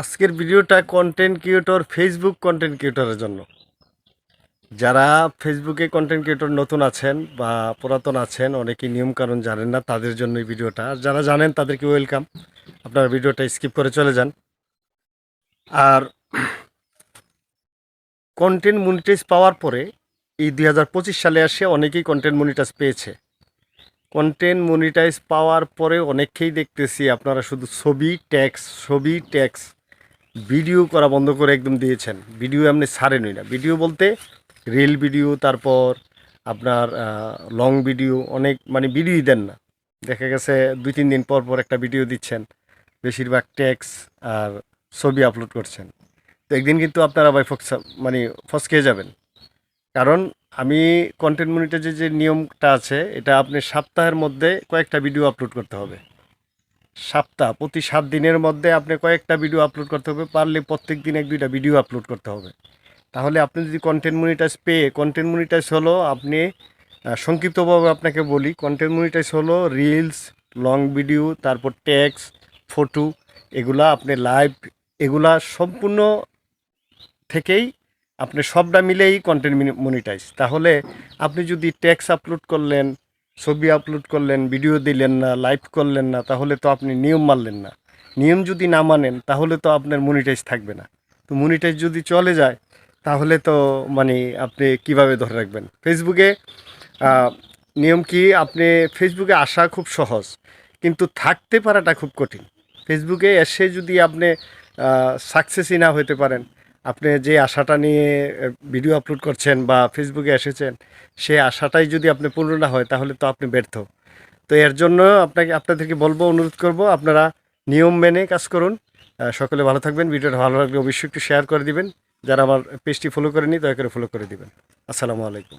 আজকের ভিডিওটা content creator Facebook content ক্রিয়েটরের জন্য। যারা ফেসবুকে কন্টেন্ট ক্রিয়েটর নতুন আছেন বা পুরাতন আছেন, অনেকেই নিয়মকানুন জানেন না, তাদের জন্য এই ভিডিওটা। আর যারা জানেন তাদেরকে ওয়েলকাম, আপনারা ভিডিওটা স্কিপ করে চলে যান। আর কন্টেন্ট মনিটাইজ পাওয়ার পরে এই 2025 সালে আসে অনেকেই কন্টেন্ট মনিটাইজ পেয়েছে। কন্টেন্ট মনিটাইজ পাওয়ার পরে অনেককেই দেখতেছি আপনারা শুধু ছবি ট্যাক্স ভিডিও করা বন্ধ করে একদম দিয়েছেন। ভিডিও এমনি ছাড়েনই না। ভিডিও বলতে রিল ভিডিও, তারপর আপনার লং ভিডিও, অনেক মানে ভিডিওই দেন না। দেখা গেছে 2-3 দিন পর পর একটা ভিডিও দিচ্ছেন, বেশিরভাগ ট্যাক্স আর ছবি আপলোড করছেন। তো একদিন কিন্তু আপনারা ভাই মানে ফসকে যাবেন। কারণ আমি কন্টেন্ট মনিটাইজের যে নিয়মটা আছে, এটা আপনি সপ্তাহের মধ্যে কয়েকটা ভিডিও আপলোড করতে হবে। প্রতি 7 দিনের মধ্যে আপনি কয়েকটা ভিডিও আপলোড করতে হবে, পারলে প্রত্যেক দিন 1-2টা ভিডিও আপলোড করতে হবে। তাহলে আপনি যদি কন্টেন্ট মনিটাইজ হলো আপনি, সংক্ষিপ্তভাবে আপনাকে বলি, কন্টেন্ট মনিটাইজ হলো রিলস, লং ভিডিও, তারপর টেক্সট, ফটো, এগুলা আপনি লাইভ, এগুলা সম্পূর্ণ থেকেই আপনি সবটা মিলেই কন্টেন্ট মনিটাইজ। তাহলে আপনি যদি টেক্সট আপলোড করলেন, ছবি আপলোড করলেন, ভিডিও দিলেন না, লাইভ করলেন না, তাহলে তো আপনি নিয়ম মানলেন না। নিয়ম যদি না মানেন তাহলে তো আপনার মনিটাইজ থাকবে না। তো মনিটাইজ যদি চলে যায় তাহলে তো মানে আপনি কিভাবে ধরে রাখবেন? ফেসবুকে নিয়ম কি, আপনি ফেসবুকে আসা খুব সহজ, কিন্তু থাকতে পারাটা খুব কঠিন। ফেসবুকে এসে যদি আপনি সাকসেসই না হতে পারেন, আপনি যে আশাটা নিয়ে ভিডিও আপলোড করছেন বা ফেসবুকে এসেছেন, সে আশাটাই যদি আপনি পূর্ণ না হয় তাহলে তো আপনি ব্যর্থ। তো এর জন্য আপনাদেরকে বলবো, অনুরোধ করব, আপনারা নিয়ম মেনে কাজ করুন। সকলে ভালো থাকবেন। ভিডিওটা ভালো লাগলে অবশ্যই একটু শেয়ার করে দিবেন। যারা আমার পেজটি ফলো করেনি দয়া করে ফলো করে দিবেন। আসসালামু আলাইকুম।